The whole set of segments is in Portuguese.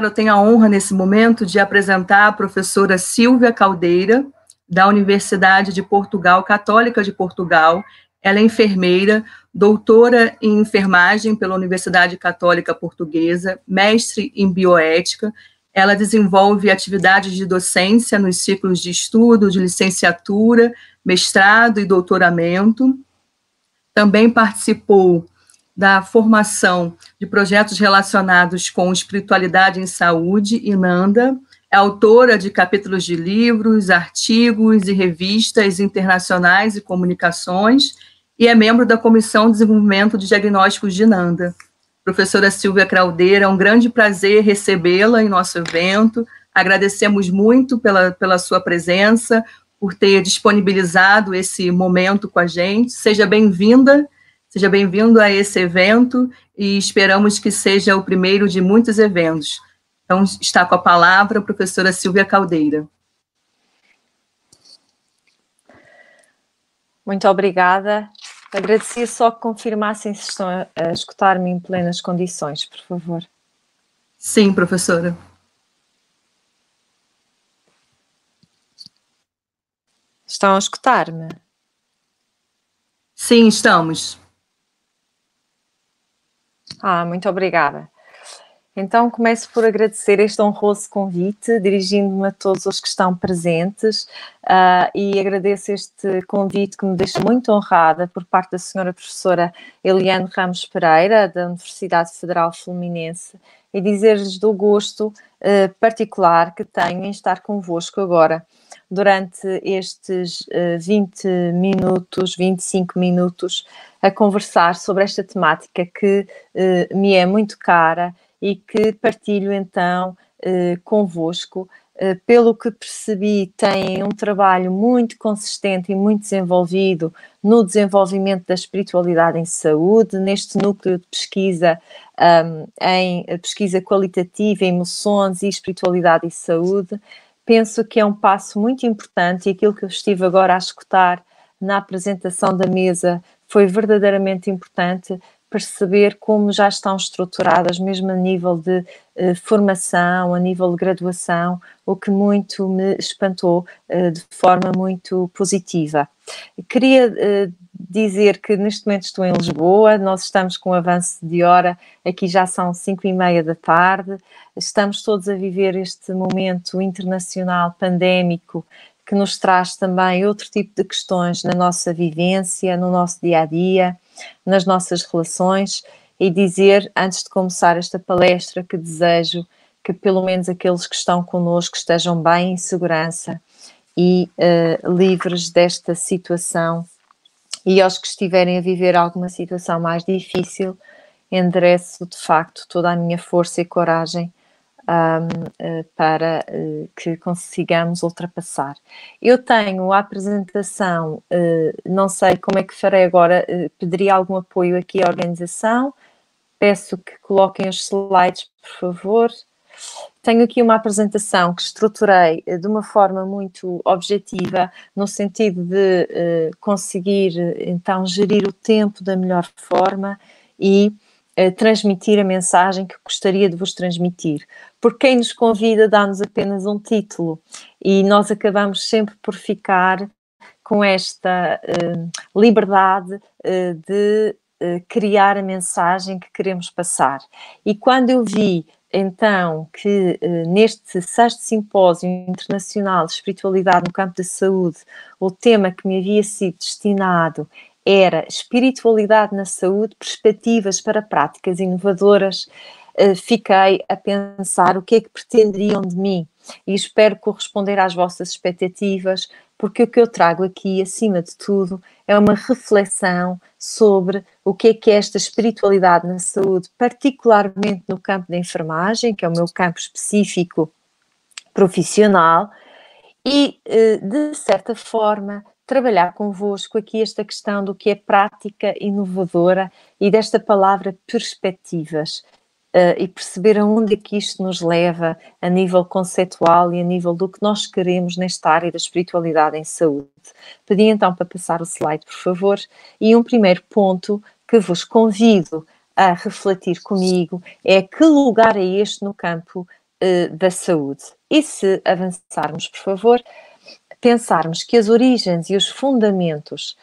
Eu tenho a honra nesse momento de apresentar a professora Silvia Caldeira, da Universidade de Portugal, Católica de Portugal. Ela é enfermeira, doutora em enfermagem pela Universidade Católica Portuguesa, mestre em bioética. Ela desenvolve atividades de docência nos ciclos de estudo, de licenciatura, mestrado e doutoramento. Também participou da formação de projetos relacionados com espiritualidade em saúde, INANDA, é autora de capítulos de livros, artigos e revistas internacionais e comunicações, e é membro da Comissão de Desenvolvimento de Diagnósticos de INANDA. Professora Silvia Caldeira, é um grande prazer recebê-la em nosso evento, agradecemos muito pela sua presença, por ter disponibilizado esse momento com a gente, seja bem-vinda. Seja bem-vindo a esse evento e esperamos que seja o primeiro de muitos eventos. Então, está com a palavra a professora Silvia Caldeira. Muito obrigada. Agradecia só que confirmassem se estão a escutar-me em plenas condições, por favor. Sim, professora. Estão a escutar-me? Sim, estamos. Muito obrigada. Então, começo por agradecer este honroso convite, dirigindo-me a todos os que estão presentes, e agradeço este convite que me deixa muito honrada por parte da senhora professora Eliane Ramos Pereira, da Universidade Federal Fluminense, e dizer-lhes do gosto particular que tenho em estar convosco agora, durante estes 20 minutos, 25 minutos, a conversar sobre esta temática que me é muito cara e que partilho então convosco. Pelo que percebi, têm um trabalho muito consistente e muito desenvolvido no desenvolvimento da espiritualidade em saúde, neste núcleo de pesquisa em pesquisa qualitativa, emoções e espiritualidade e saúde. Penso que é um passo muito importante e aquilo que eu estive agora a escutar na apresentação da mesa foi verdadeiramente importante perceber como já estão estruturadas, mesmo a nível de formação, a nível de graduação, o que muito me espantou de forma muito positiva. Queria dizer que neste momento estou em Lisboa, nós estamos com um avanço de hora, aqui já são 5h30 da tarde, estamos todos a viver este momento internacional pandémico que nos traz também outro tipo de questões na nossa vivência, no nosso dia-a-dia, nas nossas relações, e dizer, antes de começar esta palestra, que desejo que pelo menos aqueles que estão connosco estejam bem em segurança e livres desta situação, e aos que estiverem a viver alguma situação mais difícil, endereço de facto toda a minha força e coragem para que consigamos ultrapassar. Eu tenho a apresentação, não sei como é que farei agora, pediria algum apoio aqui à organização, peço que coloquem os slides, por favor. Tenho aqui uma apresentação que estruturei de uma forma muito objetiva, no sentido de conseguir então gerir o tempo da melhor forma e transmitir a mensagem que gostaria de vos transmitir. Porque quem nos convida dá-nos apenas um título e nós acabamos sempre por ficar com esta liberdade de criar a mensagem que queremos passar. E quando eu vi então que neste 6º Simpósio Internacional de Espiritualidade no Campo da Saúde, o tema que me havia sido destinado era espiritualidade na saúde, perspectivas para práticas inovadoras, fiquei a pensar o que é que pretenderiam de mim e espero corresponder às vossas expectativas, porque o que eu trago aqui, acima de tudo, é uma reflexão sobre o que é esta espiritualidade na saúde, particularmente no campo da enfermagem, que é o meu campo específico profissional, e, de certa forma, trabalhar convosco aqui esta questão do que é prática inovadora e desta palavra perspectivas, e perceber aonde é que isto nos leva a nível conceitual e a nível do que nós queremos nesta área da espiritualidade em saúde. Pedi então para passar o slide, por favor, e um primeiro ponto que vos convido a refletir comigo é que lugar é este no campo da saúde. E se avançarmos, por favor, pensarmos que as origens e os fundamentos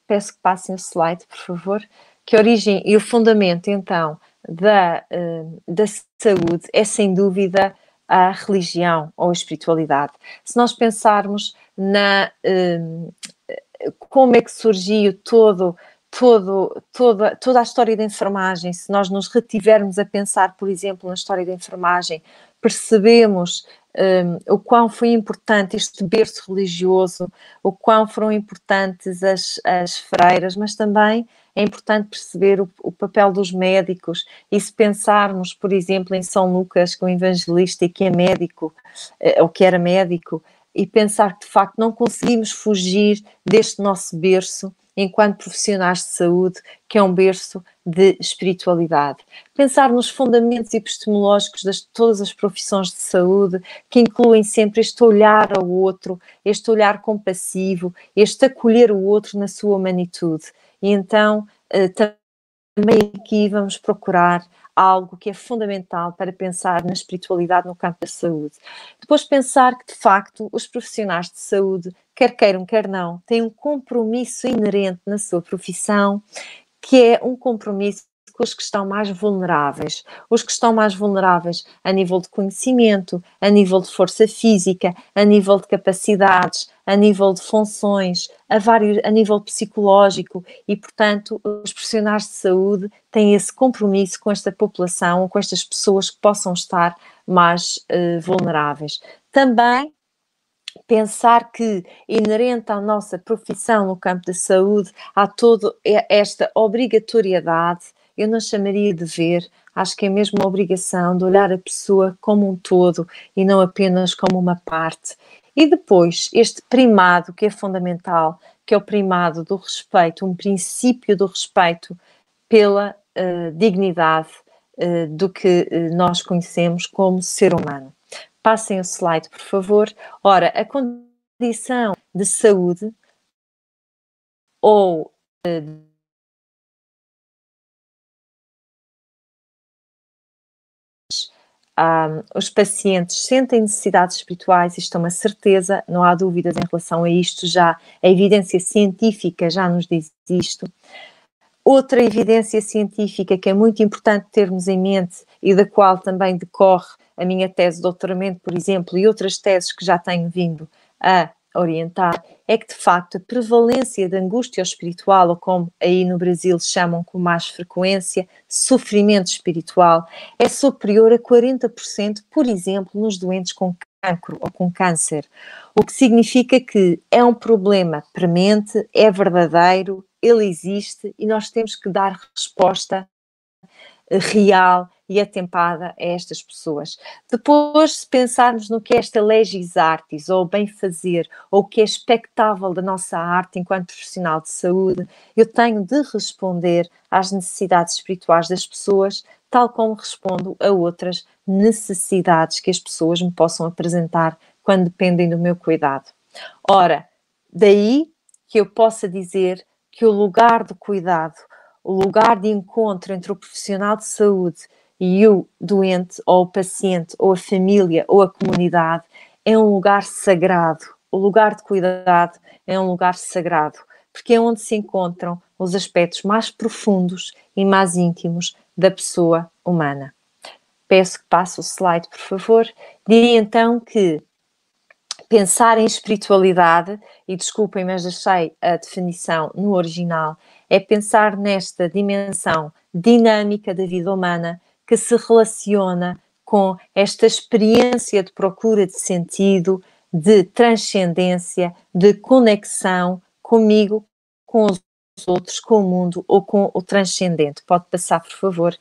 peço que passem o slide, por favor, que a origem e o fundamento, então, da saúde é, sem dúvida, a religião ou a espiritualidade. Se nós pensarmos como é que surgiu toda a história da enfermagem, se nós nos retivermos a pensar, por exemplo, na história da enfermagem, percebemos o quão foi importante este berço religioso, o quão foram importantes as freiras, mas também é importante perceber o papel dos médicos. E se pensarmos, por exemplo, em São Lucas, que é um evangelista e que é médico, ou que era médico, e pensar que de facto não conseguimos fugir deste nosso berço enquanto profissionais de saúde, que é um berço de espiritualidade. Pensar nos fundamentos epistemológicos de todas as profissões de saúde, que incluem sempre este olhar ao outro, este olhar compassivo, este acolher o outro na sua humanitude. E então, também aqui vamos procurar algo que é fundamental para pensar na espiritualidade no campo da saúde. Depois pensar que, de facto, os profissionais de saúde, quer queiram, quer não, têm um compromisso inerente na sua profissão, que é um compromisso com os que estão mais vulneráveis. Os que estão mais vulneráveis a nível de conhecimento, a nível de força física, a nível de capacidades, a nível de funções, a nível psicológico e, portanto, os profissionais de saúde têm esse compromisso com esta população, com estas pessoas que possam estar mais vulneráveis. Também pensar que, inerente à nossa profissão no campo da saúde, há toda esta obrigatoriedade, eu não chamaria de dever, acho que é mesmo uma obrigação de olhar a pessoa como um todo e não apenas como uma parte. E depois, este primado que é fundamental, que é o primado do respeito, um princípio do respeito pela dignidade do que nós conhecemos como ser humano. Passem o slide, por favor. Ora, a condição de saúde ou os pacientes sentem necessidades espirituais, isto é uma certeza, não há dúvidas em relação a isto, já a evidência científica já nos diz isto. Outra evidência científica que é muito importante termos em mente e da qual também decorre a minha tese de doutoramento, por exemplo, e outras teses que já tenho vindo a orientar, é que de facto a prevalência de angústia espiritual, ou como aí no Brasil chamam com mais frequência, sofrimento espiritual, é superior a 40%, por exemplo, nos doentes com cancro ou com câncer, o que significa que é um problema premente, é verdadeiro, ele existe e nós temos que dar resposta real e atempada a estas pessoas. Depois, se pensarmos no que é esta legis artis, ou bem fazer, ou o que é expectável da nossa arte enquanto profissional de saúde, eu tenho de responder às necessidades espirituais das pessoas, tal como respondo a outras necessidades que as pessoas me possam apresentar quando dependem do meu cuidado. Ora, daí que eu possa dizer que o lugar de cuidado, o lugar de encontro entre o profissional de saúde e o doente, ou o paciente, ou a família, ou a comunidade, é um lugar sagrado. O lugar de cuidado é um lugar sagrado, porque é onde se encontram os aspectos mais profundos e mais íntimos da pessoa humana. Peço que passe o slide, por favor. Diria então que pensar em espiritualidade, e desculpem, mas deixei a definição no original, é pensar nesta dimensão dinâmica da vida humana que se relaciona com esta experiência de procura de sentido, de transcendência, de conexão comigo, com os outros, com o mundo ou com o transcendente. Pode passar, por favor.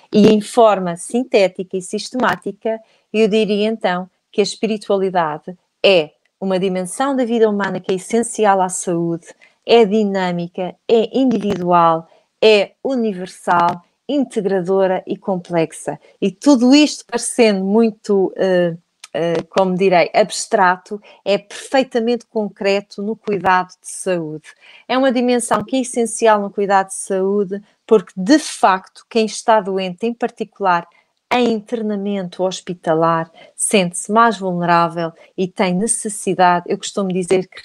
E em forma sintética e sistemática, eu diria então que a espiritualidade é uma dimensão da vida humana que é essencial à saúde, é dinâmica, é individual, é universal, integradora e complexa. E tudo isto parecendo muito como direi, abstrato, é perfeitamente concreto no cuidado de saúde. É uma dimensão que é essencial no cuidado de saúde, porque, de facto, quem está doente, em particular em internamento hospitalar, sente-se mais vulnerável e tem necessidade. Eu costumo dizer que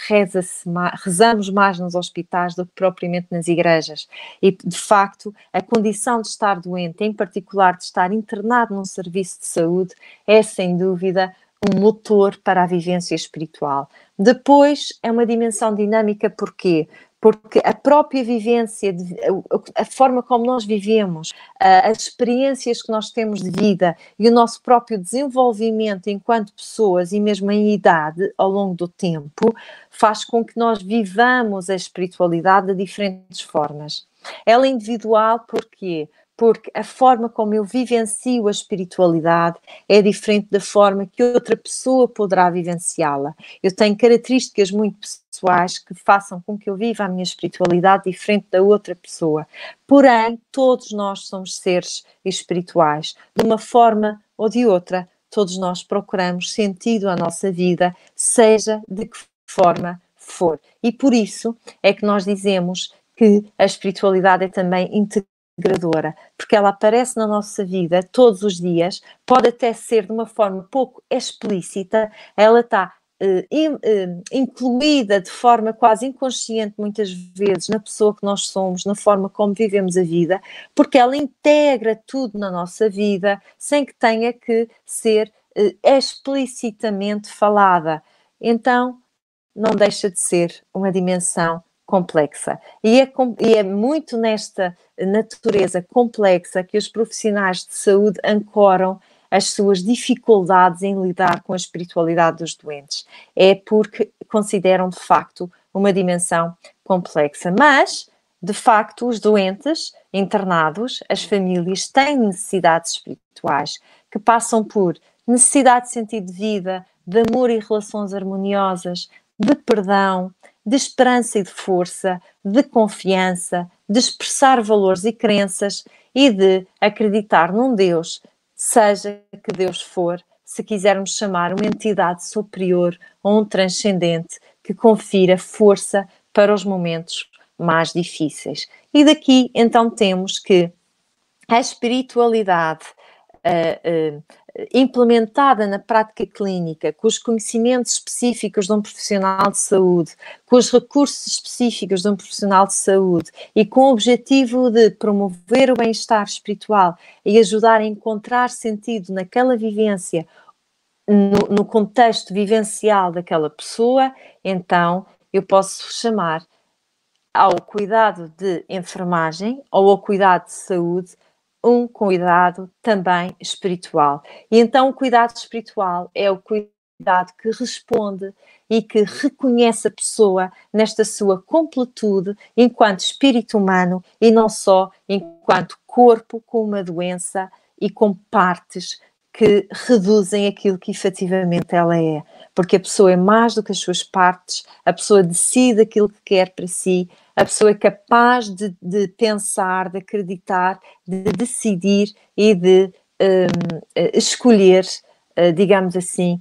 rezamos mais nos hospitais do que propriamente nas igrejas. E, de facto, a condição de estar doente, em particular de estar internado num serviço de saúde, é, sem dúvida, um motor para a vivência espiritual. Depois, é uma dimensão dinâmica, porquê? Porque a própria vivência, a forma como nós vivemos, as experiências que nós temos de vida e o nosso próprio desenvolvimento enquanto pessoas e mesmo em idade ao longo do tempo, faz com que nós vivamos a espiritualidade de diferentes formas. Ela é individual, porquê? Porque a forma como eu vivencio a espiritualidade é diferente da forma que outra pessoa poderá vivenciá-la. Eu tenho características muito pessoais que façam com que eu viva a minha espiritualidade diferente da outra pessoa. Porém, todos nós somos seres espirituais. De uma forma ou de outra, todos nós procuramos sentido à nossa vida, seja de que forma for. E por isso é que nós dizemos que a espiritualidade é também integradora, porque ela aparece na nossa vida todos os dias, pode até ser de uma forma pouco explícita, ela está incluída de forma quase inconsciente muitas vezes na pessoa que nós somos, na forma como vivemos a vida, porque ela integra tudo na nossa vida sem que tenha que ser explicitamente falada. Então, não deixa de ser uma dimensão complexa. E é muito nesta natureza complexa que os profissionais de saúde ancoram as suas dificuldades em lidar com a espiritualidade dos doentes. É porque consideram, de facto, uma dimensão complexa. Mas, de facto, os doentes internados, as famílias, têm necessidades espirituais que passam por necessidade de sentido de vida, de amor e relações harmoniosas, de perdão, de esperança e de força, de confiança, de expressar valores e crenças e de acreditar num Deus, seja que Deus for, se quisermos chamar uma entidade superior ou um transcendente que confira força para os momentos mais difíceis. E daqui, então, temos que a espiritualidade implementada na prática clínica, com os conhecimentos específicos de um profissional de saúde, com os recursos específicos de um profissional de saúde e com o objetivo de promover o bem-estar espiritual e ajudar a encontrar sentido naquela vivência, no contexto vivencial daquela pessoa, então eu posso chamar ao cuidado de enfermagem ou ao cuidado de saúde um cuidado também espiritual. E então o cuidado espiritual é o cuidado que responde e que reconhece a pessoa nesta sua completude enquanto espírito humano e não só enquanto corpo com uma doença e com partes que reduzem aquilo que efetivamente ela é. Porque a pessoa é mais do que as suas partes, a pessoa decide aquilo que quer para si, a pessoa é capaz de pensar, de acreditar, de decidir e de escolher, digamos assim,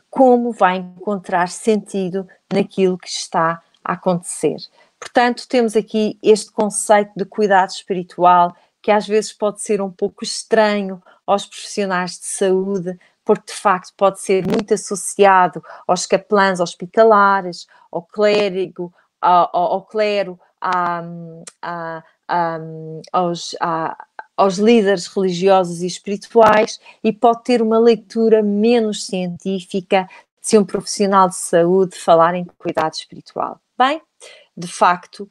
como vai encontrar sentido naquilo que está a acontecer. Portanto, temos aqui este conceito de cuidado espiritual que às vezes pode ser um pouco estranho aos profissionais de saúde, porque de facto pode ser muito associado aos capelães hospitalares, ao clérigo, ao clero, aos líderes religiosos e espirituais e pode ter uma leitura menos científica se um profissional de saúde falar em cuidado espiritual. Bem, de facto,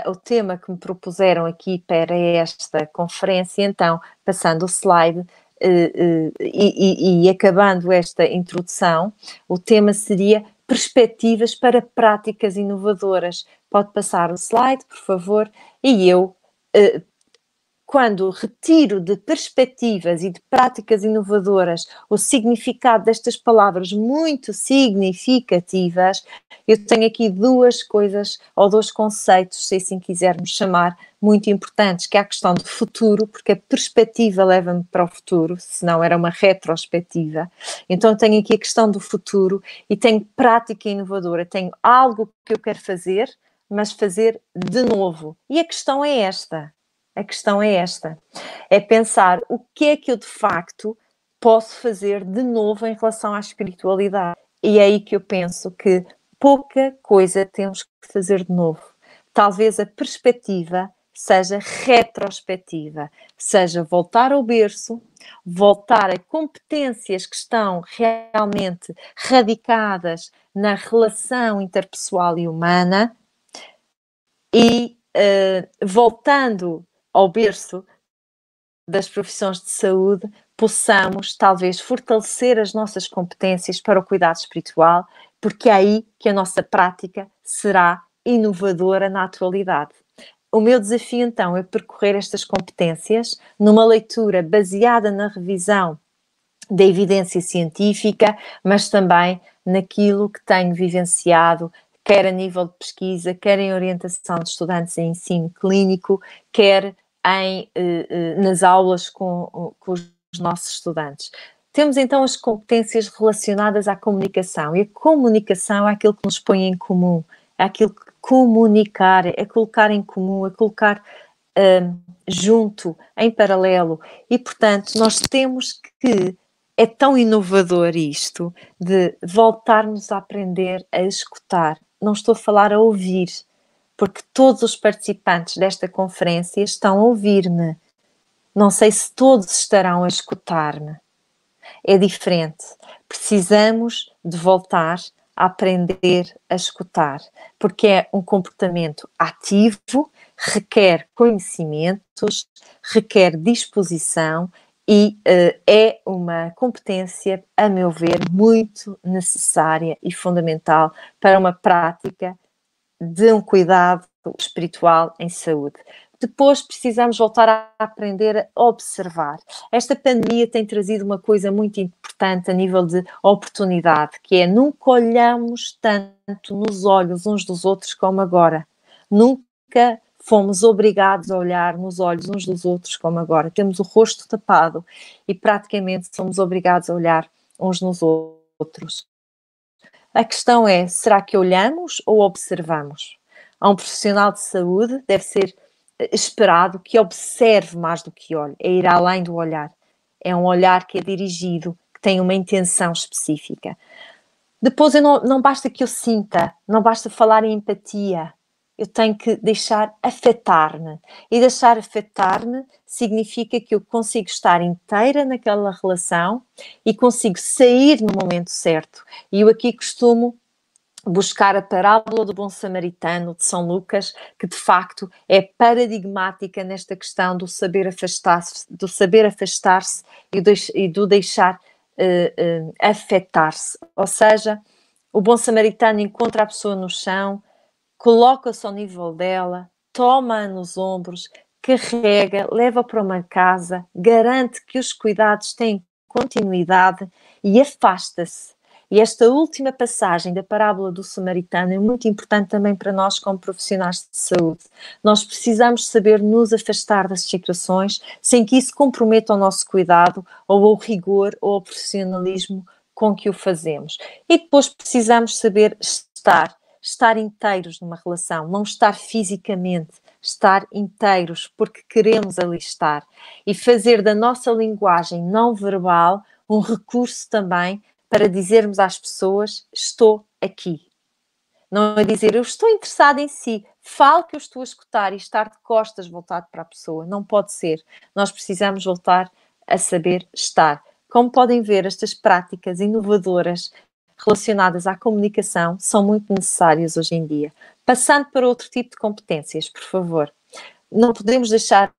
o tema que me propuseram aqui para esta conferência, então, passando o slide e acabando esta introdução, o tema seria perspectivas para práticas inovadoras. Pode passar o slide, por favor, e eu quando retiro de perspectivas e de práticas inovadoras o significado destas palavras muito significativas, eu tenho aqui duas coisas, ou dois conceitos, se assim quisermos chamar, muito importantes, que é a questão do futuro, porque a perspectiva leva-me para o futuro, senão era uma retrospectiva. Então eu tenho aqui a questão do futuro e tenho prática inovadora, tenho algo que eu quero fazer, mas fazer de novo. E a questão é esta. A questão é esta, é pensar o que é que eu de facto posso fazer de novo em relação à espiritualidade. E é aí que eu penso que pouca coisa temos que fazer de novo. Talvez a perspectiva seja retrospectiva, seja voltar ao berço, voltar a competências que estão realmente radicadas na relação interpessoal e humana e voltando ao berço das profissões de saúde, possamos talvez fortalecer as nossas competências para o cuidado espiritual, porque é aí que a nossa prática será inovadora na atualidade. O meu desafio então é percorrer estas competências numa leitura baseada na revisão da evidência científica, mas também naquilo que tenho vivenciado, quer a nível de pesquisa, quer em orientação de estudantes em ensino clínico, quer nas aulas com os nossos estudantes. Temos então as competências relacionadas à comunicação, e a comunicação é aquilo que nos põe em comum, é aquilo que comunicar, é colocar em comum, é colocar junto, em paralelo, e portanto nós temos que, é tão inovador isto, de voltarmos a aprender a escutar. Não estou a falar a ouvir, porque todos os participantes desta conferência estão a ouvir-me. Não sei se todos estarão a escutar-me. É diferente. Precisamos de voltar a aprender a escutar, porque é um comportamento ativo, requer conhecimentos, requer disposição e é uma competência, a meu ver, muito necessária e fundamental para uma prática de um cuidado espiritual em saúde. Depois precisamos voltar a aprender a observar. Esta pandemia tem trazido uma coisa muito importante a nível de oportunidade, que é nunca olhamos tanto nos olhos uns dos outros como agora. Nunca fomos obrigados a olhar nos olhos uns dos outros como agora. Temos o rosto tapado e praticamente somos obrigados a olhar uns nos outros. A questão é, será que olhamos ou observamos? A um profissional de saúde deve ser esperado que observe mais do que olhe, é ir além do olhar. É um olhar que é dirigido, que tem uma intenção específica. Depois não basta que eu sinta, não basta falar em empatia, eu tenho que deixar afetar-me. E deixar afetar-me significa que eu consigo estar inteira naquela relação e consigo sair no momento certo. E eu aqui costumo buscar a parábola do bom samaritano de São Lucas, que de facto é paradigmática nesta questão do saber afastar-se, e do deixar afetar-se. Ou seja, o bom samaritano encontra a pessoa no chão, coloca-se ao nível dela, toma-a nos ombros, carrega, leva para uma casa, garante que os cuidados têm continuidade e afasta-se. E esta última passagem da parábola do samaritano é muito importante também para nós como profissionais de saúde. Nós precisamos saber nos afastar das situações sem que isso comprometa o nosso cuidado ou o rigor ou o profissionalismo com que o fazemos. E depois precisamos saber estar inteiros numa relação, não estar fisicamente, estar inteiros porque queremos ali estar e fazer da nossa linguagem não verbal um recurso também para dizermos às pessoas, estou aqui. Não é dizer, eu estou interessado em si, falo que eu estou a escutar e estar de costas voltado para a pessoa. Não pode ser. Nós precisamos voltar a saber estar. Como podem ver, estas práticas inovadoras relacionadas à comunicação são muito necessárias hoje em dia. Passando para outro tipo de competências, por favor. Não podemos deixar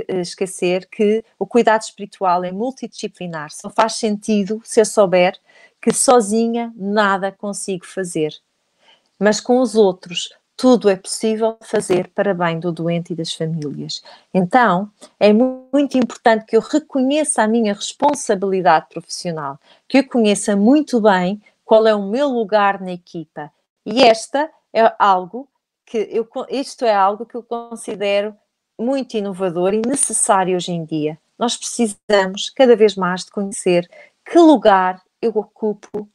esquecer que o cuidado espiritual é multidisciplinar. Só faz sentido se eu souber que sozinha nada consigo fazer. Mas com os outros, tudo é possível fazer para bem do doente e das famílias. Então, é muito importante que eu reconheça a minha responsabilidade profissional, que eu conheça muito bem qual é o meu lugar na equipa. E isto é algo que eu considero muito inovador e necessário hoje em dia. Nós precisamos cada vez mais de conhecer que lugar eu ocupo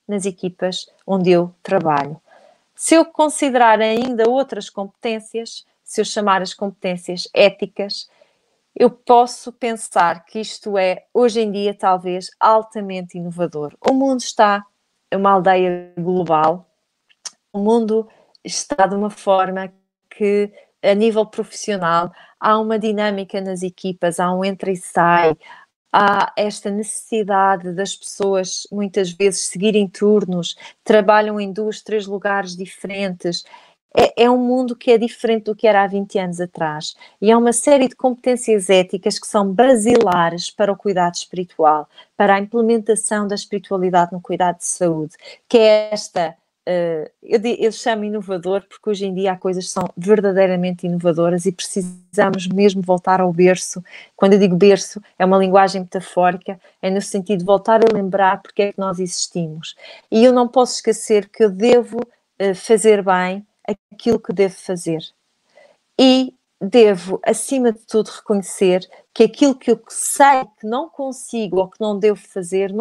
nas equipas onde eu trabalho. Se eu considerar ainda outras competências, se eu chamar as competências éticas, eu posso pensar que isto é, hoje em dia, talvez altamente inovador. O mundo está uma aldeia global, o mundo está de uma forma que, a nível profissional, há uma dinâmica nas equipas, há um entra e sai, há esta necessidade das pessoas muitas vezes seguirem turnos, trabalham em 2, 3 lugares diferentes. É um mundo que é diferente do que era há 20 anos atrás. E há uma série de competências éticas que são basilares para o cuidado espiritual, para a implementação da espiritualidade no cuidado de saúde, que é esta... eu chamo inovador porque hoje em dia há coisas que são verdadeiramente inovadoras e precisamos mesmo voltar ao berço. Quando eu digo berço, é uma linguagem metafórica, é no sentido de voltar a lembrar porque é que nós existimos. E eu não posso esquecer que eu devo fazer bem aquilo que devo fazer. E devo, acima de tudo, reconhecer que aquilo que eu sei que não consigo ou que não devo fazer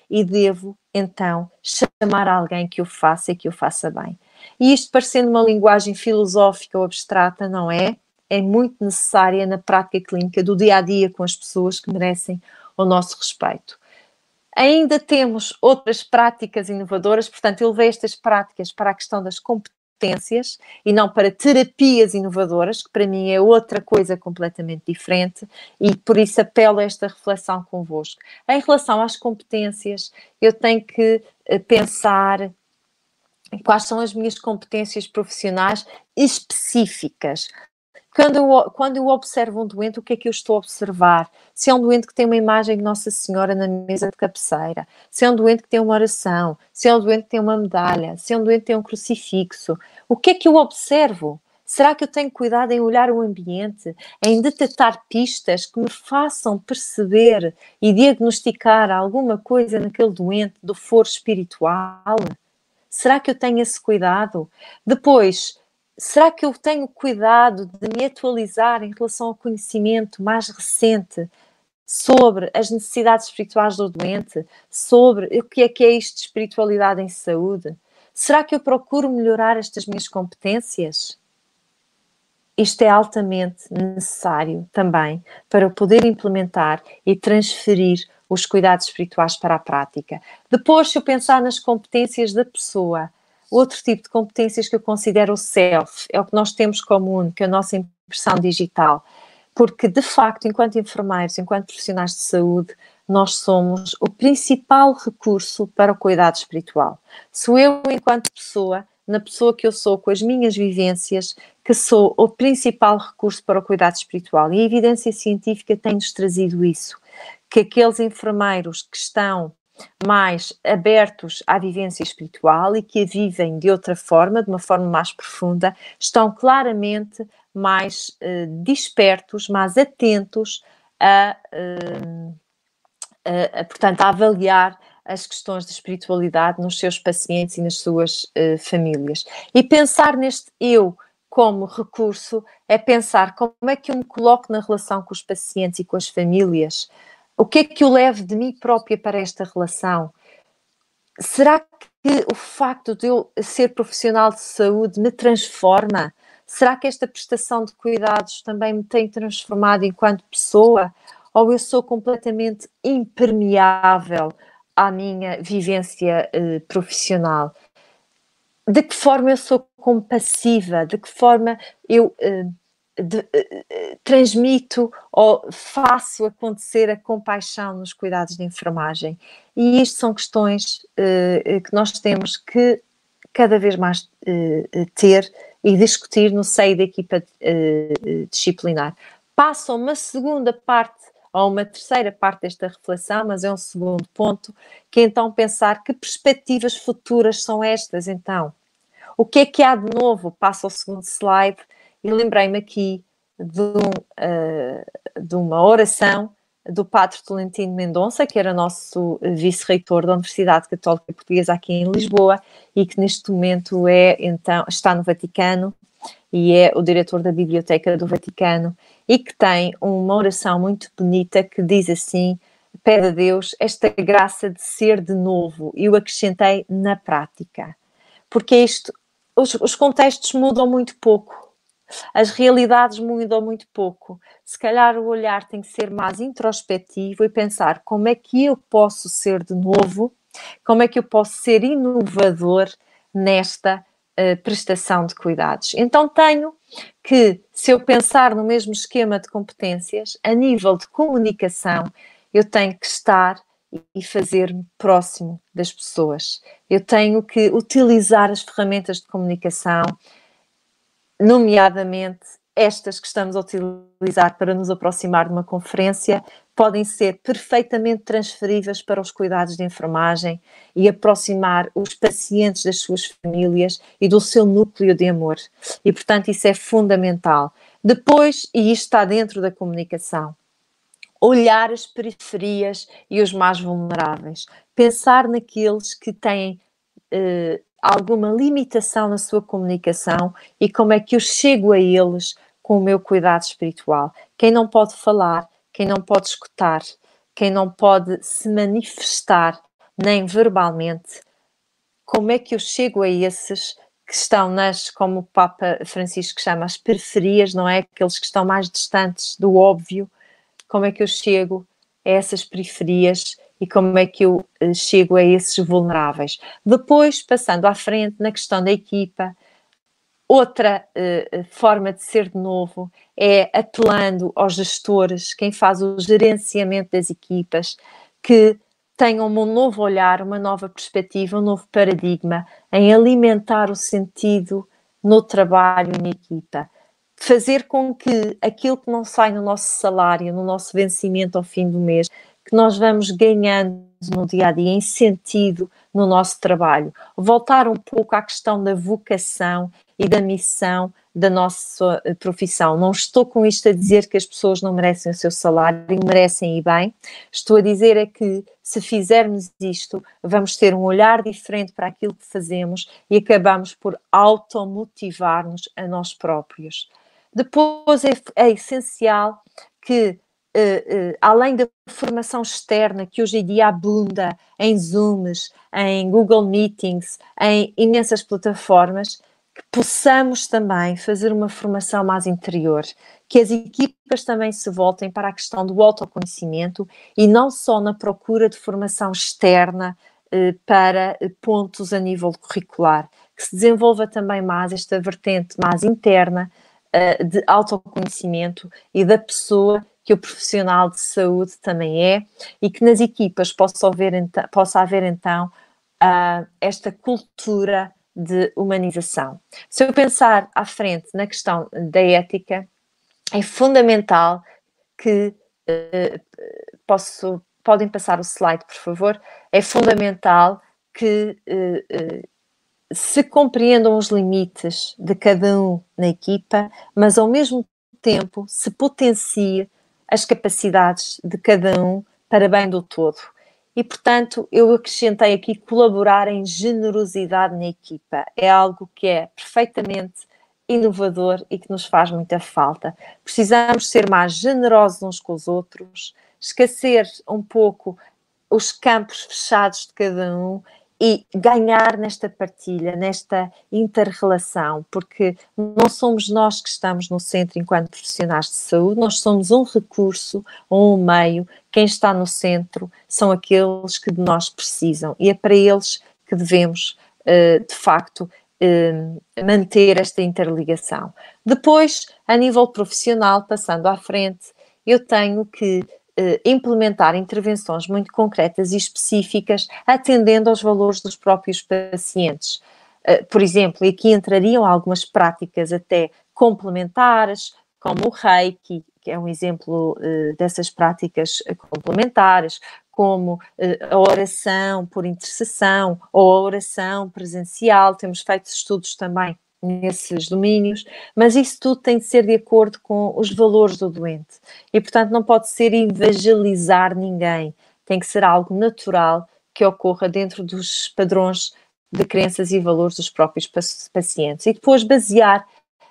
e devo, então, chamar alguém que o faça e que o faça bem. E isto, parecendo uma linguagem filosófica ou abstrata, não é? É muito necessária na prática clínica do dia-a-dia com as pessoas que merecem o nosso respeito. Ainda temos outras práticas inovadoras, portanto, eu levei estas práticas para a questão das competências e não para terapias inovadoras, que para mim é outra coisa completamente diferente, e por isso apelo a esta reflexão convosco. Em relação às competências, eu tenho que pensar quais são as minhas competências profissionais específicas. Quando eu observo um doente, o que é que eu estou a observar? Se é um doente que tem uma imagem de Nossa Senhora na mesa de cabeceira, se é um doente que tem uma oração, se é um doente que tem uma medalha, se é um doente que tem um crucifixo, o que é que eu observo? Será que eu tenho cuidado em olhar o ambiente, em detectar pistas que me façam perceber e diagnosticar alguma coisa naquele doente do foro espiritual? Será que eu tenho esse cuidado? Depois, será que eu tenho cuidado de me atualizar em relação ao conhecimento mais recente sobre as necessidades espirituais do doente, sobre o que é isto de espiritualidade em saúde? Será que eu procuro melhorar estas minhas competências? Isto é altamente necessário também para eu poder implementar e transferir os cuidados espirituais para a prática. Depois, se eu pensar nas competências da pessoa, outro tipo de competências que eu considero o self, é o que nós temos comum, que é a nossa impressão digital. Porque, de facto, enquanto enfermeiros, enquanto profissionais de saúde, nós somos o principal recurso para o cuidado espiritual. Sou eu, enquanto pessoa, na pessoa que eu sou, com as minhas vivências, que sou o principal recurso para o cuidado espiritual. E a evidência científica tem-nos trazido isso, que aqueles enfermeiros que estão mais abertos à vivência espiritual e que a vivem de outra forma, de uma forma mais profunda, estão claramente mais despertos, mais atentos portanto, a avaliar as questões de espiritualidade nos seus pacientes e nas suas famílias. E pensar neste eu como recurso é pensar como é que eu me coloco na relação com os pacientes e com as famílias. O que é que eu levo de mim própria para esta relação? Será que o facto de eu ser profissional de saúde me transforma? Será que esta prestação de cuidados também me tem transformado enquanto pessoa? Ou eu sou completamente impermeável à minha vivência profissional? De que forma eu sou compassiva? De que forma eu transmito ou faço acontecer a compaixão nos cuidados de enfermagem? E isto são questões que nós temos que cada vez mais ter e discutir no seio da equipa disciplinar. Passa uma segunda parte ou uma terceira parte desta reflexão, mas é um segundo ponto, que é então pensar que perspectivas futuras são estas, então. O que há de novo? Passo ao segundo slide e lembrei-me aqui de uma oração do Padre Tolentino Mendonça, que era nosso vice-reitor da Universidade Católica Portuguesa aqui em Lisboa e que neste momento está no Vaticano e é o diretor da Biblioteca do Vaticano, e que tem uma oração muito bonita que diz assim: pede a Deus esta graça de ser de novo. E eu acrescentei na prática, porque os contextos mudam muito pouco, as realidades mudam muito pouco. Se calhar o olhar tem que ser mais introspectivo e pensar como é que eu posso ser de novo, como é que eu posso ser inovador nesta prestação de cuidados. Então tenho que, se eu pensar no mesmo esquema de competências, a nível de comunicação, eu tenho que estar e fazer-me próximo das pessoas. Eu tenho que utilizar as ferramentas de comunicação, nomeadamente estas que estamos a utilizar para nos aproximar de uma conferência, podem ser perfeitamente transferíveis para os cuidados de enfermagem e aproximar os pacientes das suas famílias e do seu núcleo de amor. E, portanto, isso é fundamental. Depois, e isto está dentro da comunicação, olhar as periferias e os mais vulneráveis. Pensar naqueles que têm alguma limitação na sua comunicação e como é que eu chego a eles com o meu cuidado espiritual. Quem não pode falar, quem não pode escutar, quem não pode se manifestar nem verbalmente, como é que eu chego a esses que estão como o Papa Francisco chama, as periferias, não é? Aqueles que estão mais distantes do óbvio. Como é que eu chego a essas periferias e como é que eu chego a esses vulneráveis? Depois, passando à frente na questão da equipa, outra forma de ser de novo é apelando aos gestores, quem faz o gerenciamento das equipas, que tenham um novo olhar, uma nova perspectiva, um novo paradigma em alimentar o sentido no trabalho na equipa. Fazer com que aquilo que não sai no nosso salário, no nosso vencimento ao fim do mês, que nós vamos ganhando no dia-a-dia em sentido no nosso trabalho. Voltar um pouco à questão da vocação e da missão da nossa profissão. Não estou com isto a dizer que as pessoas não merecem o seu salário, merecem e bem. Estou a dizer é que se fizermos isto, vamos ter um olhar diferente para aquilo que fazemos e acabamos por automotivar-nos a nós próprios. Depois é essencial que, além da formação externa, que hoje em dia abunda em Zooms, em Google Meetings, em imensas plataformas, que possamos também fazer uma formação mais interior, que as equipas também se voltem para a questão do autoconhecimento e não só na procura de formação externa para pontos a nível curricular, que se desenvolva também mais esta vertente mais interna de autoconhecimento e da pessoa que o profissional de saúde também é, e que nas equipas possa haver então esta cultura de humanização. Se eu pensar à frente na questão da ética, é fundamental que podem passar o slide, por favor. É fundamental que se compreendam os limites de cada um na equipa, mas ao mesmo tempo se potencie as capacidades de cada um para bem do todo. E, portanto, eu acrescentei aqui colaborar em generosidade na equipa. É algo que é perfeitamente inovador e que nos faz muita falta. Precisamos ser mais generosos uns com os outros, esquecer um pouco os campos fechados de cada um e ganhar nesta partilha, nesta inter-relação, porque não somos nós que estamos no centro enquanto profissionais de saúde, nós somos um recurso ou um meio. Quem está no centro são aqueles que de nós precisam e é para eles que devemos, de facto, manter esta interligação. Depois, a nível profissional, passando à frente, eu tenho que implementar intervenções muito concretas e específicas, atendendo aos valores dos próprios pacientes. Por exemplo, e aqui entrariam algumas práticas até complementares, como o Reiki, que é um exemplo dessas práticas complementares, como a oração por intercessão ou a oração presencial. Temos feito estudos também nesses domínios, mas isso tudo tem de ser de acordo com os valores do doente e, portanto, não pode ser evangelizar ninguém, tem que ser algo natural que ocorra dentro dos padrões de crenças e valores dos próprios pacientes e depois basear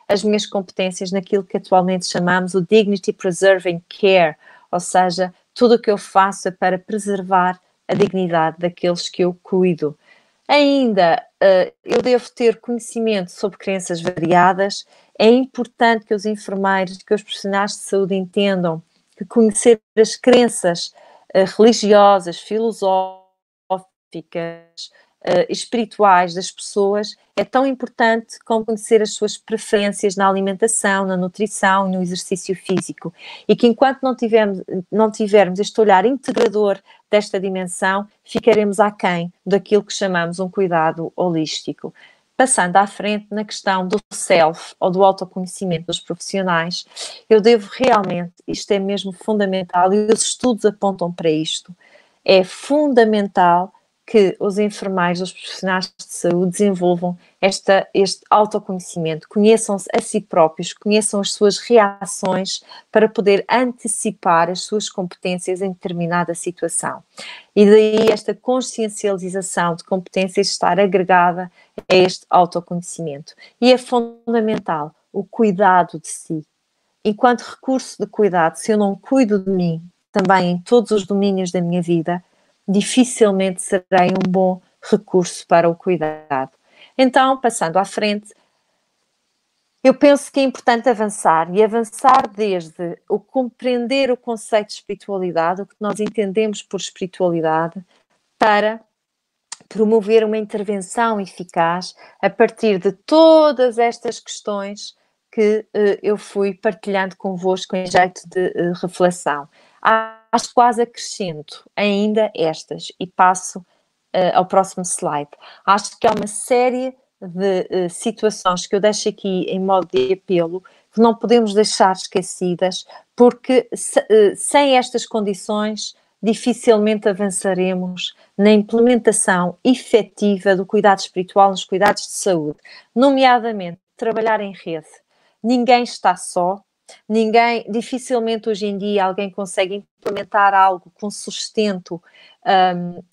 as minhas competências naquilo que atualmente chamamos o Dignity Preserving Care, ou seja, tudo o que eu faço é para preservar a dignidade daqueles que eu cuido. Ainda, eu devo ter conhecimento sobre crenças variadas. É importante que os enfermeiros, que os profissionais de saúde entendam que conhecer as crenças religiosas, filosóficas, espirituais das pessoas é tão importante como conhecer as suas preferências na alimentação, na nutrição e no exercício físico. E que enquanto não tivermos este olhar integrador desta dimensão, ficaremos aquém daquilo que chamamos um cuidado holístico. Passando à frente na questão do self ou do autoconhecimento dos profissionais, eu devo realmente, isto é mesmo fundamental e os estudos apontam para isto, é fundamental que os enfermeiros, os profissionais de saúde desenvolvam este autoconhecimento, conheçam-se a si próprios, conheçam as suas reações para poder antecipar as suas competências em determinada situação. E daí esta consciencialização de competências estar agregada a este autoconhecimento. E é fundamental o cuidado de si. Enquanto recurso de cuidado, se eu não cuido de mim, também em todos os domínios da minha vida, dificilmente serei um bom recurso para o cuidado. Então, passando à frente, eu penso que é importante avançar desde o compreender o conceito de espiritualidade, o que nós entendemos por espiritualidade, para promover uma intervenção eficaz a partir de todas estas questões que eu fui partilhando convosco em jeito de reflexão. Acho que quase acrescento ainda estas e passo ao próximo slide. Acho que há uma série de situações que eu deixo aqui em modo de apelo que não podemos deixar esquecidas, porque sem estas condições dificilmente avançaremos na implementação efetiva do cuidado espiritual nos cuidados de saúde, nomeadamente trabalhar em rede. Ninguém está só. Dificilmente hoje em dia alguém consegue implementar algo com sustento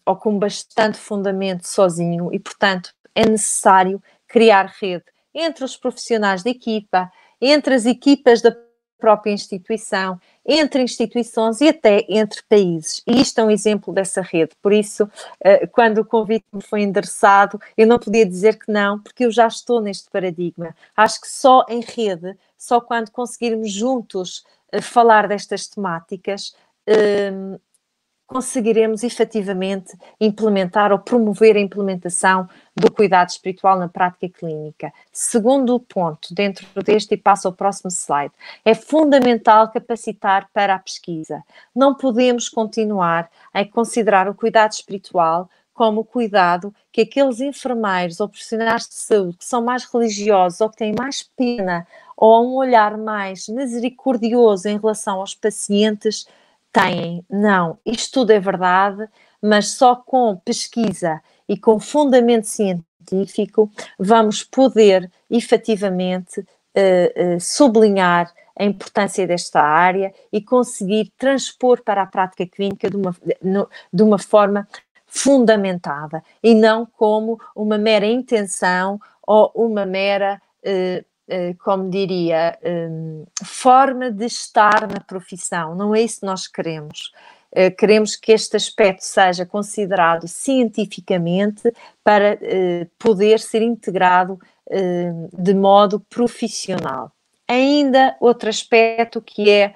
ou com bastante fundamento sozinho e, portanto, é necessário criar rede entre os profissionais de equipa, entre as equipas da própria instituição, entre instituições e até entre países. E isto é um exemplo dessa rede. Por isso, quando o convite me foi endereçado, eu não podia dizer que não, porque eu já estou neste paradigma. Acho que só em rede, só quando conseguirmos juntos falar destas temáticas, conseguiremos efetivamente implementar ou promover a implementação do cuidado espiritual na prática clínica. Segundo ponto, dentro deste, e passo ao próximo slide, é fundamental capacitar para a pesquisa. Não podemos continuar a considerar o cuidado espiritual como o cuidado que aqueles enfermeiros ou profissionais de saúde que são mais religiosos ou que têm mais pena ou um olhar mais misericordioso em relação aos pacientes têm. Não, isto tudo é verdade, mas só com pesquisa e com fundamento científico vamos poder efetivamente sublinhar a importância desta área e conseguir transpor para a prática clínica de uma forma fundamentada e não como uma mera intenção ou uma mera como diria, forma de estar na profissão. Não é isso que nós queremos. Queremos que este aspecto seja considerado cientificamente para poder ser integrado de modo profissional. Ainda outro aspecto que é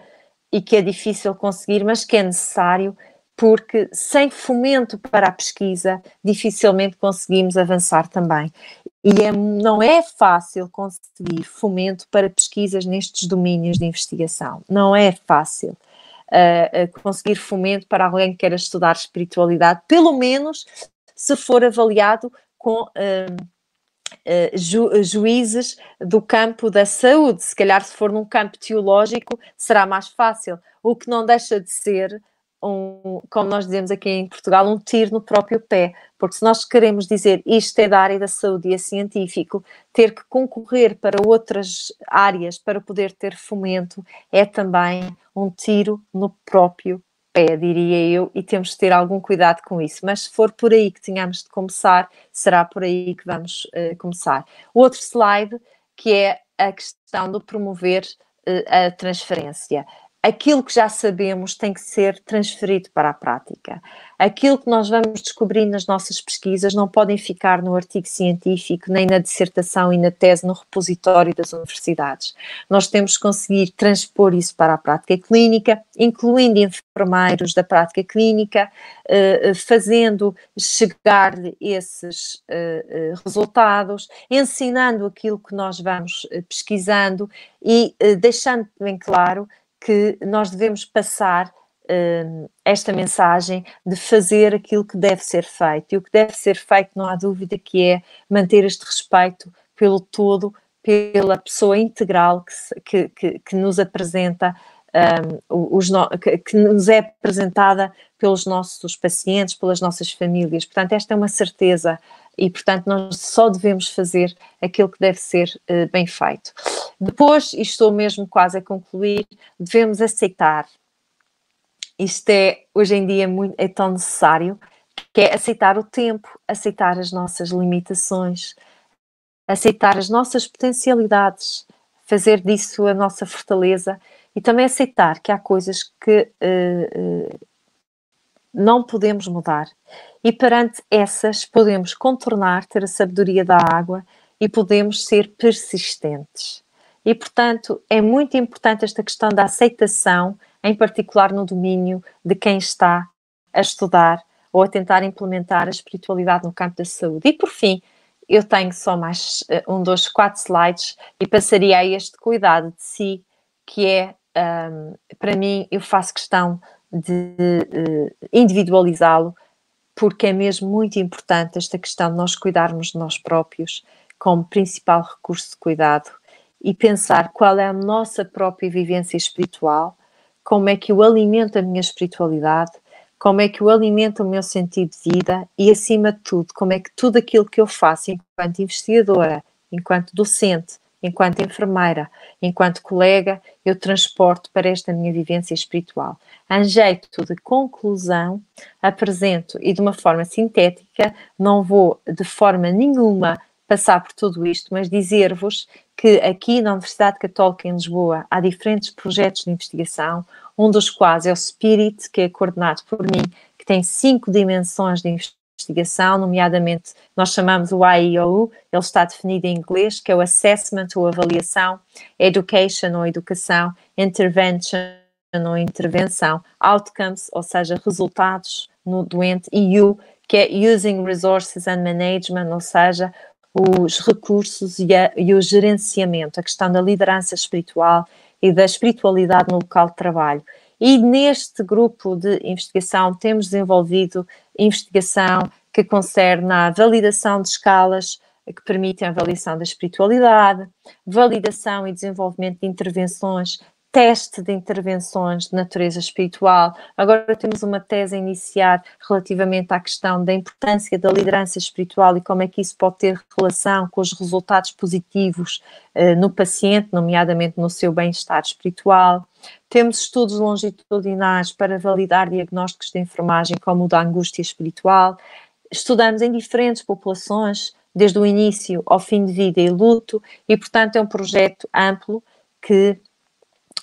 difícil conseguir, mas que é necessário, porque sem fomento para a pesquisa, dificilmente conseguimos avançar também. E não é fácil conseguir fomento para pesquisas nestes domínios de investigação. Não é fácil conseguir fomento para alguém que queira estudar espiritualidade, pelo menos se for avaliado com juízes do campo da saúde. Se calhar, se for num campo teológico, será mais fácil. O que não deixa de ser como nós dizemos aqui em Portugal, um tiro no próprio pé, porque se nós queremos dizer isto é da área da saúde e é científico, ter que concorrer para outras áreas para poder ter fomento é também um tiro no próprio pé, diria eu, e temos de ter algum cuidado com isso. Mas se for por aí que tenhamos de começar, será por aí que vamos começar. Outro slide, que é a questão de promover a transferência. Aquilo que já sabemos tem que ser transferido para a prática. Aquilo que nós vamos descobrir nas nossas pesquisas não podem ficar no artigo científico, nem na dissertação e na tese no repositório das universidades. Nós temos que conseguir transpor isso para a prática clínica, incluindo enfermeiros da prática clínica, fazendo chegar-lhe esses resultados, ensinando aquilo que nós vamos pesquisando e deixando bem claro que nós devemos passar esta mensagem de fazer aquilo que deve ser feito. E o que deve ser feito, não há dúvida, que é manter este respeito pelo todo, pela pessoa integral que nos apresenta, que nos é apresentada pelos nossos pacientes, pelas nossas famílias. Portanto, esta é uma certeza e, portanto, nós só devemos fazer aquilo que deve ser bem feito. Depois, e estou mesmo quase a concluir, devemos aceitar, isto é, hoje em dia, é tão necessário, que é aceitar o tempo, aceitar as nossas limitações, aceitar as nossas potencialidades, fazer disso a nossa fortaleza e também aceitar que há coisas que não podemos mudar. E perante essas podemos contornar, ter a sabedoria da água e podemos ser persistentes. E, portanto, é muito importante esta questão da aceitação, em particular no domínio de quem está a estudar ou a tentar implementar a espiritualidade no campo da saúde. E, por fim, eu tenho só mais 4 slides e passaria a este cuidado de si, que é, para mim, eu faço questão de individualizá-lo, porque é mesmo muito importante esta questão de nós cuidarmos de nós próprios como principal recurso de cuidado e pensar qual é a nossa própria vivência espiritual, como é que eu alimento a minha espiritualidade, como é que eu alimento o meu sentido de vida e, acima de tudo, como é que tudo aquilo que eu faço enquanto investigadora, enquanto docente, enquanto enfermeira, enquanto colega, eu transporto para esta minha vivência espiritual. Em jeito de conclusão, apresento e de uma forma sintética, não vou de forma nenhuma passar por tudo isto, mas dizer-vos que aqui na Universidade Católica em Lisboa há diferentes projetos de investigação, um dos quais é o Spirit, que é coordenado por mim, que tem 5 dimensões de investigação, nomeadamente nós chamamos o IEOU, ele está definido em inglês, que é o Assessment ou Avaliação, Education ou Educação, Intervention ou Intervenção, Outcomes, ou seja, resultados no doente, e U, que é Using Resources and Management, ou seja, os recursos e o gerenciamento, a questão da liderança espiritual e da espiritualidade no local de trabalho. E neste grupo de investigação temos desenvolvido investigação que concerne a validação de escalas que permitem a avaliação da espiritualidade, validação e desenvolvimento de intervenções, teste de intervenções de natureza espiritual. Agora temos uma tese a iniciar relativamente à questão da importância da liderança espiritual e como é que isso pode ter relação com os resultados positivos no paciente, nomeadamente no seu bem-estar espiritual. Temos estudos longitudinais para validar diagnósticos de enfermagem, como o da angústia espiritual. Estudamos em diferentes populações, desde o início ao fim de vida e luto, e, portanto, é um projeto amplo que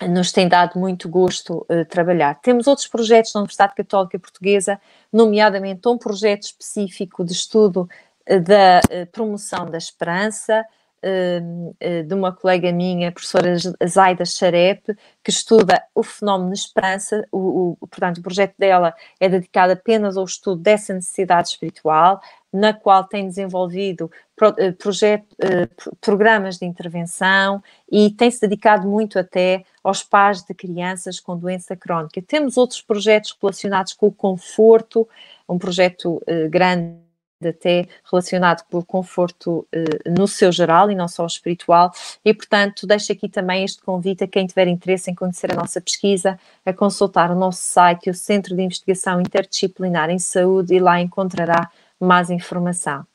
nos tem dado muito gosto trabalhar. Temos outros projetos na Universidade Católica Portuguesa, nomeadamente um projeto específico de estudo da promoção da esperança, de uma colega minha, a professora Zaida Xarepe, que estuda o fenómeno de esperança. Portanto, o projeto dela é dedicado apenas ao estudo dessa necessidade espiritual, na qual tem desenvolvido programas de intervenção e tem-se dedicado muito até aos pais de crianças com doença crónica. Temos outros projetos relacionados com o conforto, um projeto grande até relacionado com o conforto no seu geral e não só o espiritual, e portanto deixo aqui também este convite a quem tiver interesse em conhecer a nossa pesquisa, a consultar o nosso site, o Centro de Investigação Interdisciplinar em Saúde, e lá encontrará mais informação.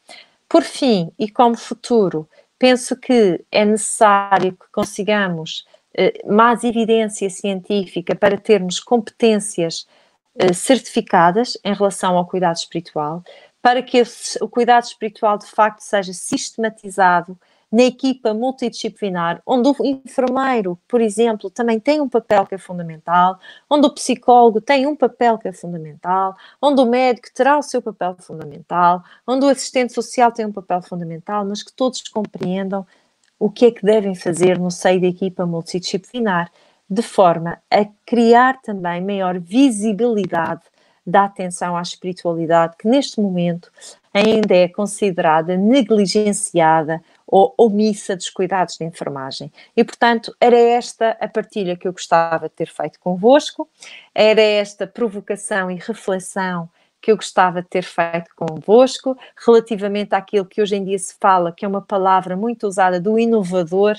Por fim, e como futuro, penso que é necessário que consigamos mais evidência científica para termos competências certificadas em relação ao cuidado espiritual, para que o cuidado espiritual de facto seja sistematizado na equipa multidisciplinar, onde o enfermeiro, por exemplo, também tem um papel que é fundamental, onde o psicólogo tem um papel que é fundamental, onde o médico terá o seu papel fundamental, onde o assistente social tem um papel fundamental, mas que todos compreendam o que é que devem fazer no seio da equipa multidisciplinar, de forma a criar também maior visibilidade da atenção à espiritualidade, que neste momento ainda é considerada negligenciada ou omissa dos cuidados de enfermagem. E, portanto, era esta a partilha que eu gostava de ter feito convosco, era esta provocação e reflexão que eu gostava de ter feito convosco, relativamente àquilo que hoje em dia se fala, que é uma palavra muito usada, do inovador,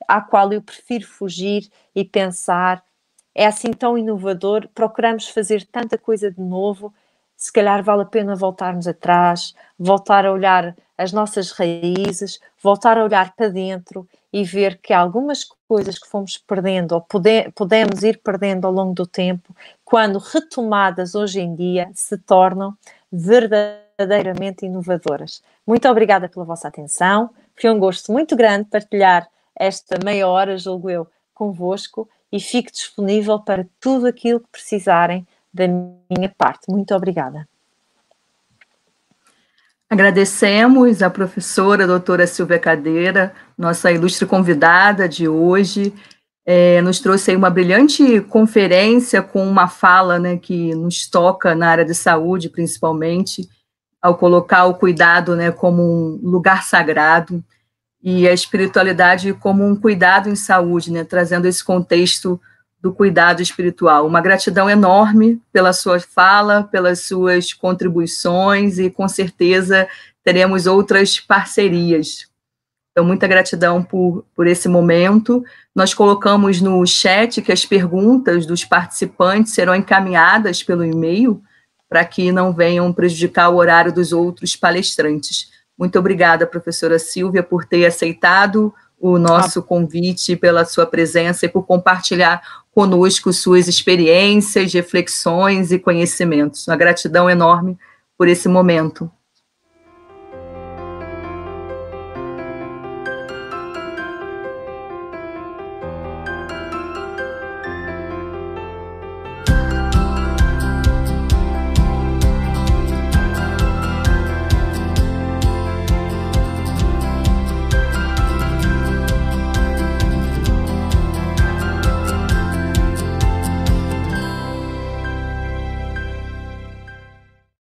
à qual eu prefiro fugir e pensar, é assim tão inovador, procuramos fazer tanta coisa de novo, se calhar vale a pena voltarmos atrás, voltar a olhar as nossas raízes, voltar a olhar para dentro e ver que algumas coisas que fomos perdendo, ou podemos ir perdendo ao longo do tempo, quando retomadas hoje em dia, se tornam verdadeiramente inovadoras. Muito obrigada pela vossa atenção, foi um gosto muito grande partilhar esta meia hora, julgo eu, convosco, e fico disponível para tudo aquilo que precisarem da minha parte. Muito obrigada. Agradecemos a professora doutora Silvia Cadeira, nossa ilustre convidada de hoje, nos trouxe aí uma brilhante conferência com uma fala, né, que nos toca na área de saúde, principalmente, ao colocar o cuidado, né, como um lugar sagrado, e a espiritualidade como um cuidado em saúde, né, trazendo esse contexto do cuidado espiritual. Uma gratidão enorme pela sua fala, pelas suas contribuições, e com certeza teremos outras parcerias. Então, muita gratidão por esse momento. Nós colocamos no chat que as perguntas dos participantes serão encaminhadas pelo e-mail, para que não venham prejudicar o horário dos outros palestrantes. Muito obrigada, professora Silvia, por ter aceitado o nosso convite, pela sua presença e por compartilhar conosco suas experiências, reflexões e conhecimentos. Uma gratidão enorme por esse momento.